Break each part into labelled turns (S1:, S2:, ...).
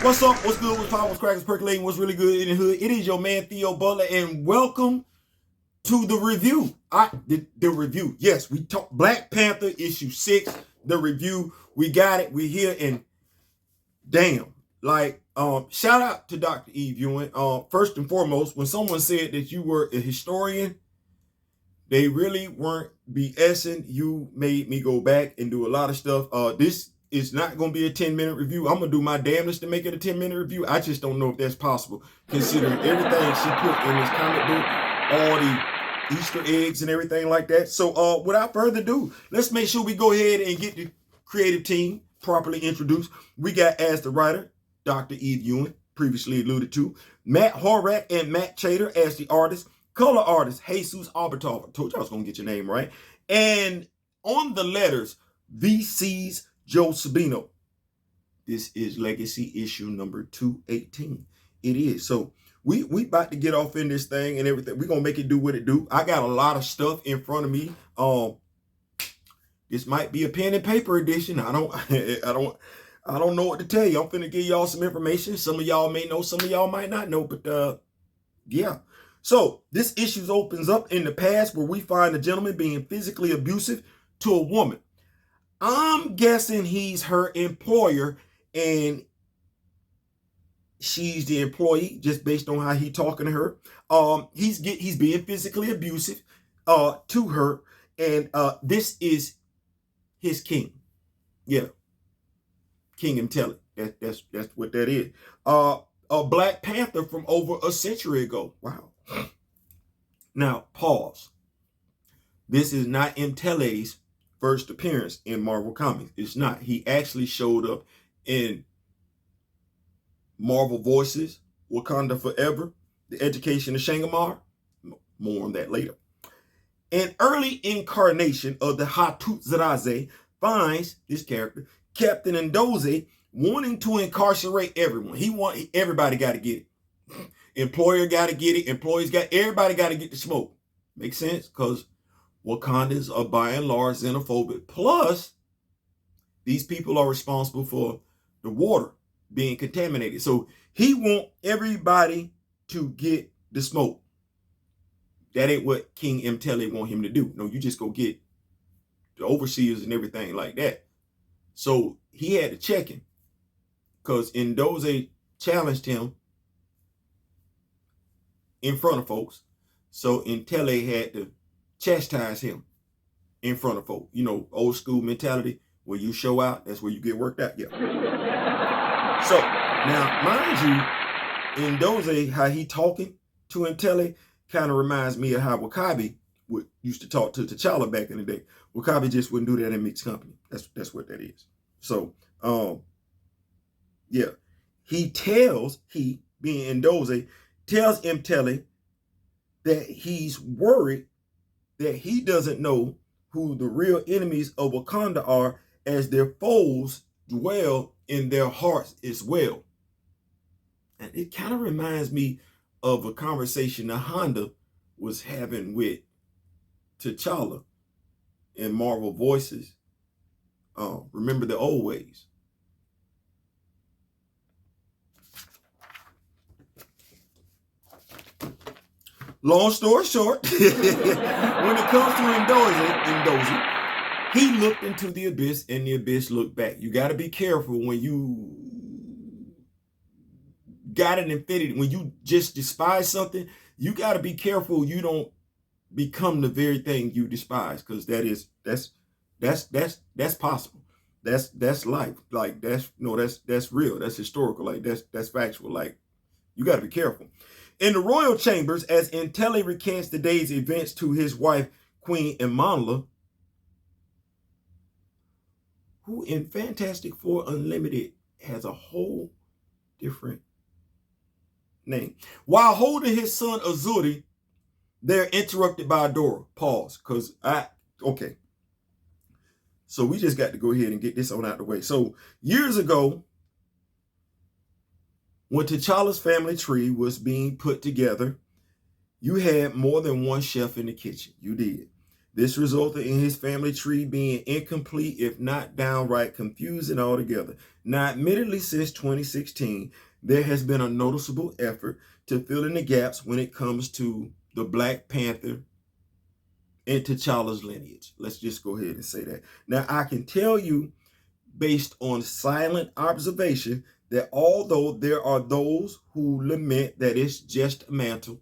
S1: What's up? What's good? What's poppin'? What's cracking? What's percolating? What's really good in the hood? It is your man Theo Butler, and welcome to the review. The review. Yes, we talk Black Panther issue 6. The review. We got it. We here, and damn, shout out to Dr. Eve Ewing. First and foremost, when someone said that you were a historian, they really weren't BSing. You made me go back and do a lot of stuff. This is not going to be a 10-minute review. I'm going to do my damnedest to make it a 10-minute review. I just don't know if that's possible, considering everything she put in this comic book, all the Easter eggs and everything like that. So without further ado, let's make sure we go ahead and get the creative team properly introduced. We got, as the writer, Dr. Eve Ewing, previously alluded to, Matt Horak and Matt Chater as the artists, color artist Jesus Albertov. I told you I was going to get your name right. And on the letters, VC's Joe Sabino. This is Legacy issue number 218. It is. So we about to get off in this thing and everything. We're going to make it do what it do. I got a lot of stuff in front of me. This might be a pen and paper edition. I don't know what to tell you. I'm finna give y'all some information. Some of y'all may know, some of y'all might not know, but yeah. So this issue opens up in the past where we find a gentleman being physically abusive to a woman. I'm guessing he's her employer and she's the employee, just based on how he talking to her. He's being physically abusive to her, and this is his king. Yeah, King Intelli. That's what that is. A Black Panther from over a century ago. Wow. Now, pause. This is not Intelli's first appearance in Marvel Comics. It's not. He actually showed up in Marvel Voices, Wakanda Forever, The Education of Shangamar. More on that later. An early incarnation of the Hattutsaraze finds this character, Captain Ndoze, wanting to incarcerate everyone. Everybody got to get it. Employer got to get it. Everybody got to get the smoke. Makes sense? Because Wakandans are by and large xenophobic. Plus, these people are responsible for the water being contaminated. So he want everybody to get the smoke. That ain't what King Intelli want him to do. No, you just go get the overseers and everything like that. So he had to check him because Ndoze challenged him in front of folks. So Intelli had to chastise him in front of folk. You know, old school mentality, where you show out, that's where you get worked out. Yeah. So now, mind you, Ndoze, how he talking to Intelli kind of reminds me of how Wakabi used to talk to T'Challa back in the day. Wakabi just wouldn't do that in mixed company. That's what that is. So, yeah. He being Ndoze, tells Intelli that he's worried that he doesn't know who the real enemies of Wakanda are, as their foes dwell in their hearts as well. And it kind of reminds me of a conversation that Honda was having with T'Challa in Marvel Voices. Remember the old ways. Long story short, when it comes to Ndoze, he looked into the abyss and the abyss looked back. You got to be careful when you got an infinity. When you just despise something, you got to be careful you don't become the very thing you despise, because that's possible. That's life. Like that's real. That's historical. Like that's factual. Like you got to be careful. In the royal chambers, as Intelli recants the day's events to his wife, Queen Imanla, who in Fantastic Four Unlimited has a whole different name. While holding his son Azuri, they're interrupted by a door. Pause, because okay. So we just got to go ahead and get this on out the way. So years ago, when T'Challa's family tree was being put together, you had more than one chef in the kitchen. You did. This resulted in his family tree being incomplete, if not downright confusing altogether. Now, admittedly, since 2016, there has been a noticeable effort to fill in the gaps when it comes to the Black Panther and T'Challa's lineage. Let's just go ahead and say that. Now, I can tell you, based on silent observation, that although there are those who lament that it's just a mantle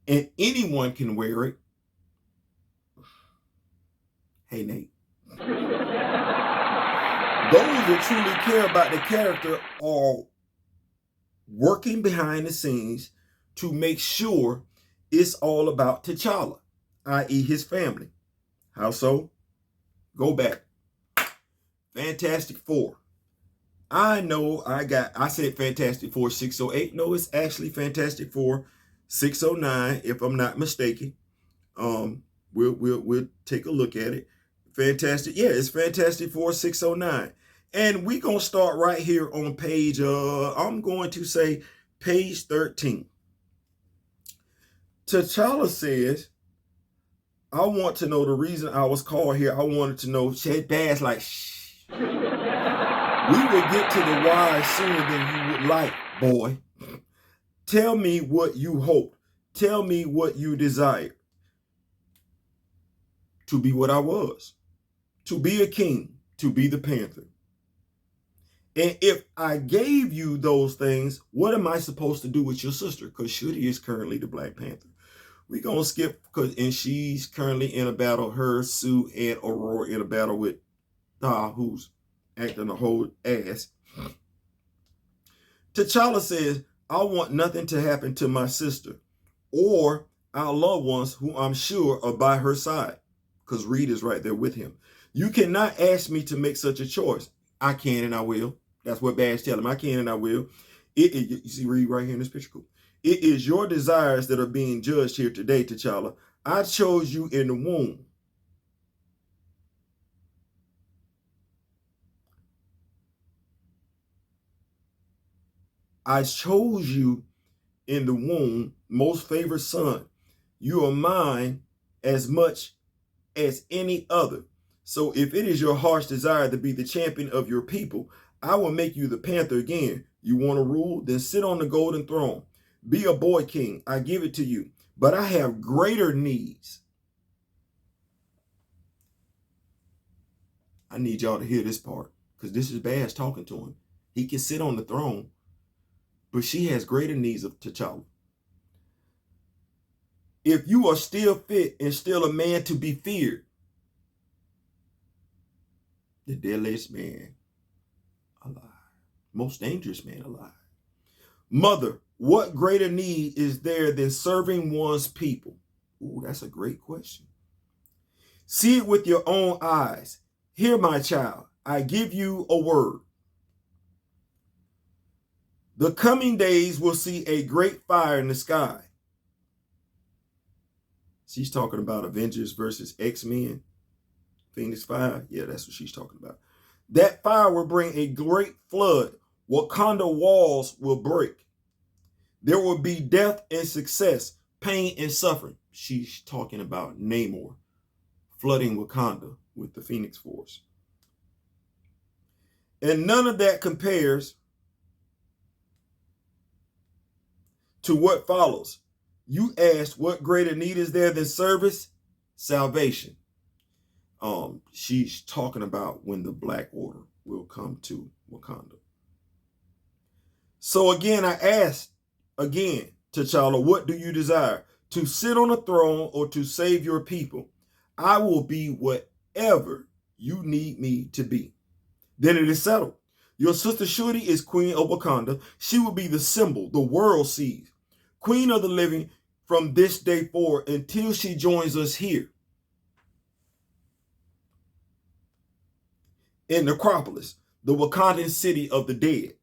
S1: and anyone can wear it, hey, Nate. Those that truly care about the character are working behind the scenes to make sure it's all about T'Challa, i.e. his family. How so? Go back. Fantastic Four. I know I said Fantastic Four 608. No, it's actually Fantastic Four 609, if I'm not mistaken. We'll take a look at it. It's Fantastic Four 609. And we're going to start right here on page, I'm going to say page 13. T'Challa says, I want to know the reason I was called here. I wanted to know. Bad's like, shh. We will get to the why sooner than you would like, boy. Tell me what you hope. Tell me what you desire. To be what I was. To be a king. To be the Panther. And if I gave you those things, what am I supposed to do with your sister? Because Shuri is currently the Black Panther. We're going to skip, and she's currently in a battle, her, Sue, and Aurora in a battle with who's acting a whole ass. T'Challa says, I want nothing to happen to my sister or our loved ones who I'm sure are by her side. Because Reed is right there with him. You cannot ask me to make such a choice. I can and I will. That's what Bad's telling him. I can and I will. You see Reed right here in this picture? Cool. It is your desires that are being judged here today, T'Challa. I chose you in the womb. I chose you in the womb, most favored son. You are mine as much as any other. So if it is your heart's desire to be the champion of your people, I will make you the Panther again. You want to rule? Then sit on the golden throne. Be a boy king. I give it to you. But I have greater needs. I need y'all to hear this part, because this is Bash talking to him. He can sit on the throne, but she has greater needs of T'Challa. If you are still fit and still a man to be feared, the deadliest man alive, most dangerous man alive. Mother, what greater need is there than serving one's people? Ooh, that's a great question. See it with your own eyes. Hear, my child, I give you a word. The coming days will see a great fire in the sky. She's talking about Avengers versus X-Men. Phoenix Fire. Yeah, that's what she's talking about. That fire will bring a great flood. Wakanda walls will break. There will be death and success, pain and suffering. She's talking about Namor flooding Wakanda with the Phoenix Force. And none of that compares to what follows. You asked, what greater need is there than service? Salvation. She's talking about when the Black Order will come to Wakanda. So again, I asked T'Challa, what do you desire? To sit on a throne or to save your people? I will be whatever you need me to be. Then it is settled. Your sister Shuri is queen of Wakanda. She will be the symbol the world sees. Queen of the living from this day forward until she joins us here in Necropolis, the Wakandan city of the dead,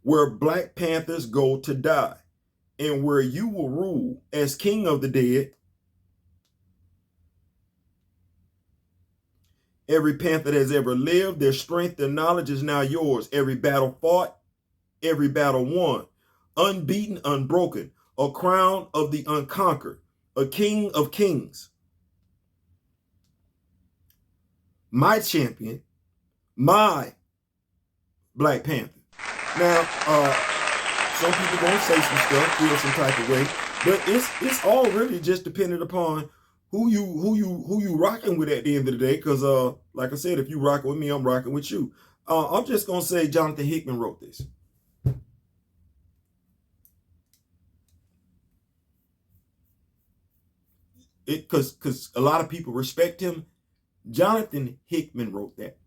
S1: where Black Panthers go to die, and where you will rule as king of the dead. Every Panther that has ever lived, their strength, their knowledge is now yours. Every battle fought, every battle won, unbeaten, unbroken. a crown of the unconquered, a king of kings, my champion, my Black Panther. Now, some people gonna say some stuff, feel some type of way, but it's all really just dependent upon who you rocking with at the end of the day. Because like I said, if you rocking with me, I'm rocking with you. I'm just gonna say Jonathan Hickman wrote this. Because a lot of people respect him. Jonathan Hickman wrote that.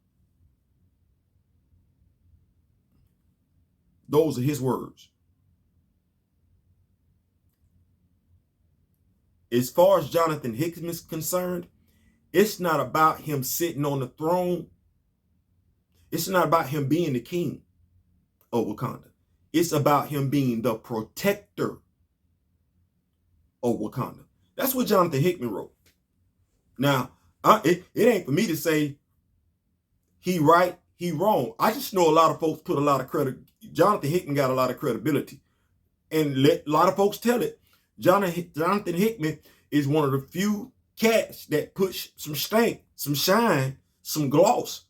S1: Those are his words. As far as Jonathan Hickman is concerned, it's not about him sitting on the throne. It's not about him being the king of Wakanda. It's about him being the protector of Wakanda. That's what Jonathan Hickman wrote. Now, it ain't for me to say he right, he wrong. I just know a lot of folks put a lot of credit. Jonathan Hickman got a lot of credibility. And let a lot of folks tell it. Jonathan Hickman is one of the few cats that push some stank, some shine, some gloss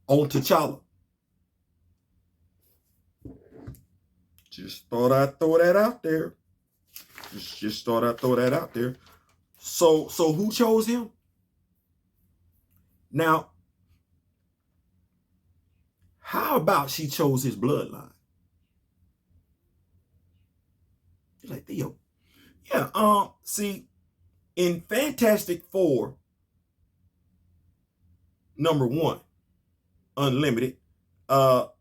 S1: on T'Challa. Just thought I'd throw that out there. Just thought I'd throw that out there. So who chose him? Now, how about she chose his bloodline? You're like, Theo. Yeah, see, in Fantastic Four, #1, Unlimited, T'Challa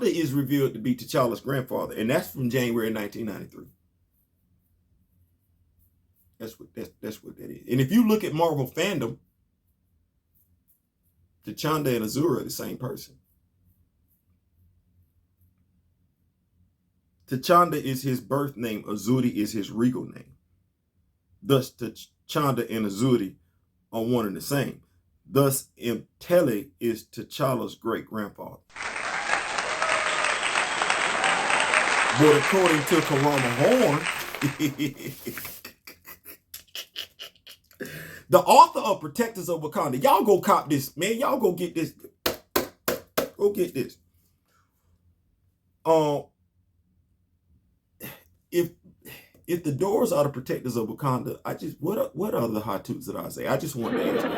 S1: is revealed to be T'Challa's grandfather, and that's from January 1993. That's what that is. And if you look at Marvel fandom, T'Challa and Azura are the same person. T'Challa is his birth name. Azuri is his regal name. Thus, T'Challa and Azuri are one and the same. Thus, Mtele is T'Challa's great-grandfather. But according to Karama Horn, the author of Protectors of Wakanda, y'all go cop this, man. Y'all go get this. Go get this. If the Doors are the Protectors of Wakanda, what are the hot toots that I say? I just want to ask that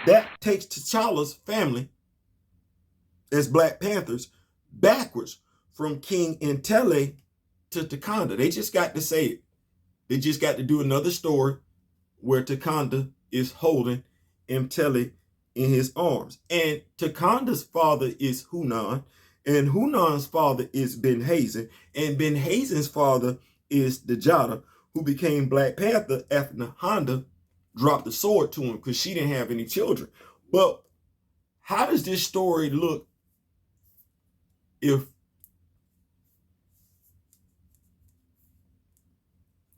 S1: question. That takes T'Challa's family as Black Panthers backwards from King Mtele to T'Challa. They just got to say it. They just got to do another story where T'Challa is holding Mtele in his arms. And T'Challa's father is Hunan, and Hunan's father is Ben Hazen, and Ben Hazen's father is Dejada, who became Black Panther after Nahanda dropped the sword to him because she didn't have any children. But how does this story look if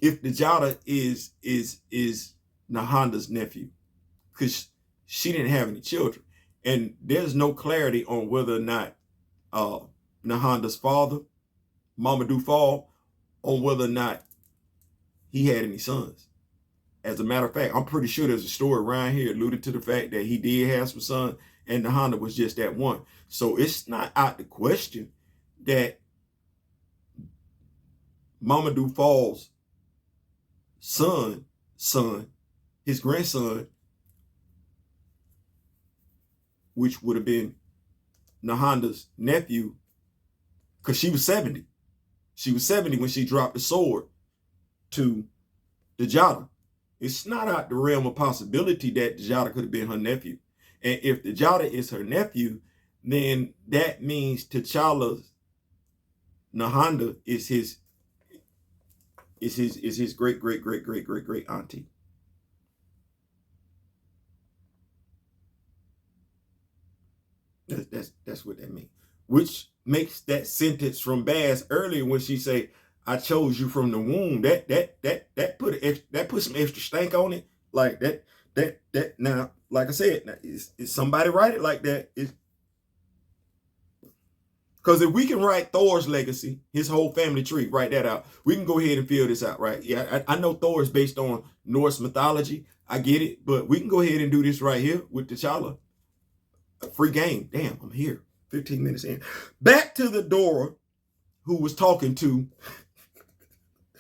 S1: Dejada is Nahanda's nephew? Because she didn't have any children. And there's no clarity on whether or not Nahanda's father, Mamadou Fall, on whether or not he had any sons. As a matter of fact, I'm pretty sure there's a story around here alluded to the fact that he did have some sons, and Nahanda was just that one. So it's not out the question that Mamadou Fall's son, his grandson, which would have been Nahanda's nephew, because she was 70. She was 70 when she dropped the sword to Dejada. It's not out the realm of possibility that Dejada could have been her nephew. And if Dejada is her nephew, then that means T'Challa's Nahanda is his great auntie. That's what that means. Which makes that sentence from Bass earlier when she say, "I chose you from the womb." That put some extra stank on it. Like that now, like I said, now, is somebody write it like that? Because if we can write Thor's legacy, his whole family tree, write that out, we can go ahead and fill this out, right? Yeah, I know Thor is based on Norse mythology. I get it. But we can go ahead and do this right here with T'Challa. A free game. Damn, I'm here. 15 minutes in. Back to the Dora, who was talking to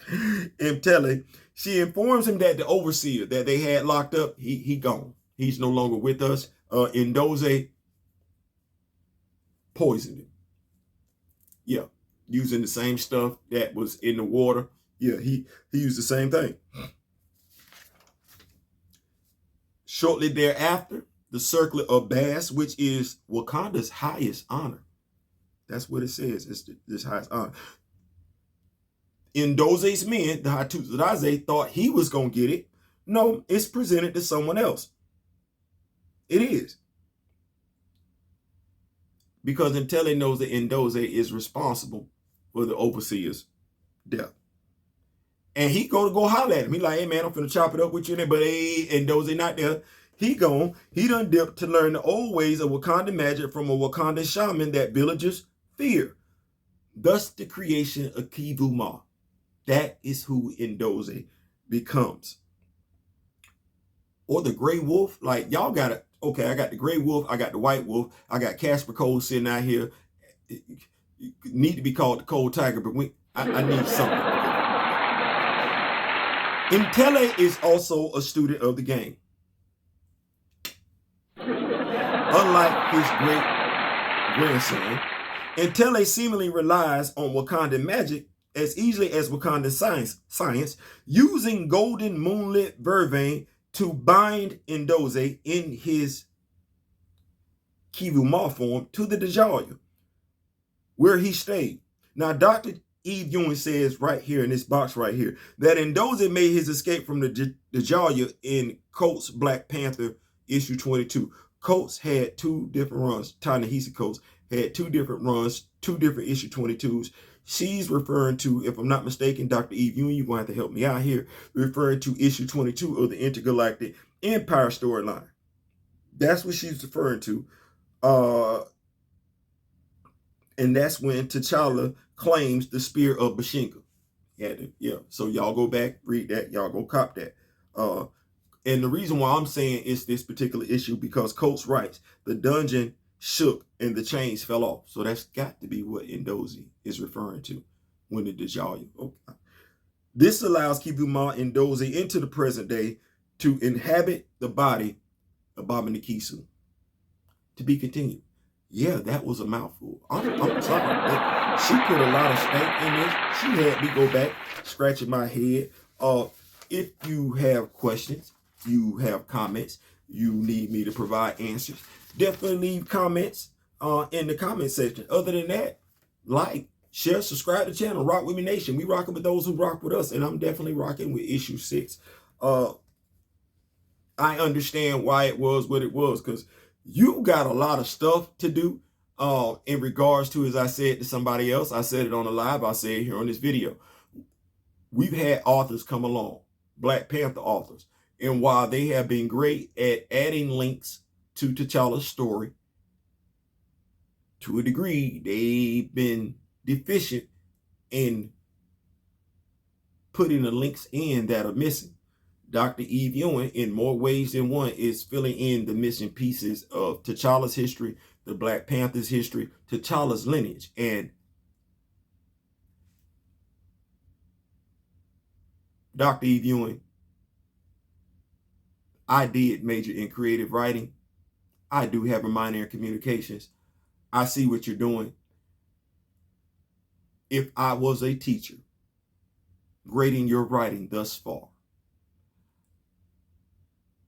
S1: Mtele. She informs him that the overseer that they had locked up, he gone. He's no longer with us. Ndoze poisoned him. Yeah, using the same stuff that was in the water. Yeah, he used the same thing. Shortly thereafter, the circlet of Bass, which is Wakanda's highest honor. That's what it says. It's this highest honor. Ndoze's men, the Hatuzadaze, thought he was going to get it. No, it's presented to someone else. It is. Because Ntele knows that Ndoze is responsible for the overseer's death. And he go holler at him. He like, hey man, I'm finna chop it up with you. But hey, Ndoze not there. He gone. He done dipped to learn the old ways of Wakanda magic from a Wakanda shaman that villagers fear. Thus the creation of Kivu Ma. That is who Ndoze becomes. Or the Gray Wolf. Like, y'all got it. Okay, I got the Gray Wolf. I got the White Wolf. I got Casper Cole sitting out here. It need to be called the Cold Tiger, but I need something. Ntele is also a student of the game. Unlike his great-grandson, Ntele seemingly relies on Wakandan magic as easily as Wakandan science, using golden moonlit vervain to bind Ndoze in his Kivu Ma form to the Djalia, where he stayed. Now, Dr. Eve Ewing says right here in this box right here that Ndoze made his escape from the Djalia in Coates' Black Panther issue 22. Coates had two different runs. Ta-Nehisi Coates had two different runs, two different issue 22s. She's referring to, if I'm not mistaken, Dr. Eve Ewing, you're going to have to help me out here, referring to issue 22 of the Intergalactic Empire storyline. That's what she's referring to. And that's when T'Challa claims the spear of Bashinga. Yeah, so y'all go back, read that, y'all go cop that. And the reason why I'm saying it's this particular issue, because Coates writes, the dungeon shook and the chains fell off. So that's got to be what Ndoze is referring to when the Djalia. Okay. This allows Kivu Ma Ndoze into the present day to inhabit the body of Baba Nikisu. To be continued. Yeah, that was a mouthful. I'm sorry. She put a lot of stank in this. She had me go back, scratching my head. If you have questions, you have comments, you need me to provide answers, definitely leave comments in the comment section. Other than that, like, share, subscribe to the channel. Rock with me nation. We rocking with those who rock with us, and I'm definitely rocking with issue 6. I understand why it was what it was, because you got a lot of stuff to do in regards to, as I said to somebody else, I said it on the live, I said it here on this video. We've had authors come along, Black Panther authors, and while they have been great at adding links to T'Challa's story, to a degree, they've been deficient in putting the links in that are missing. Dr. Eve Ewing, in more ways than one, is filling in the missing pieces of T'Challa's history, the Black Panther's history, T'Challa's lineage. And Dr. Eve Ewing, I did major in creative writing. I do have a minor in communications. I see what you're doing. If I was a teacher grading your writing thus far,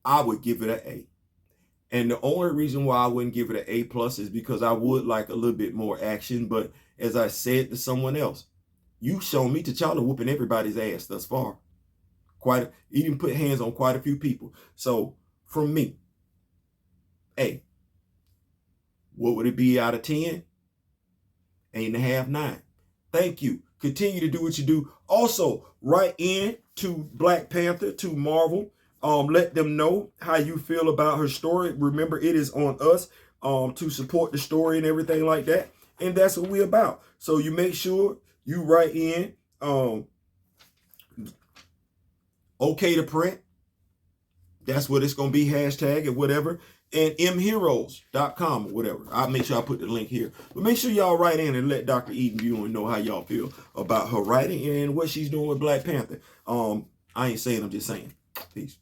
S1: I would give it an A. And the only reason why I wouldn't give it an A+ is because I would like a little bit more action. But as I said to someone else, you've shown me T'Challa whooping everybody's ass thus far. Even put hands on quite a few people. So from me, A. What would it be out of 10? 8.5, 9. Thank you. Continue to do what you do. Also, write in to Black Panther, to Marvel. Let them know how you feel about her story. Remember, it is on us to support the story and everything like that. and that's what we're about. So you make sure you write in okay to print. That's what it's going to be, hashtag and whatever. And mheroes.com or whatever. I'll make sure I put the link here. But make sure y'all write in and let Dr. Eden view and know how y'all feel about her writing and what she's doing with Black Panther. I ain't saying, I'm just saying. Peace.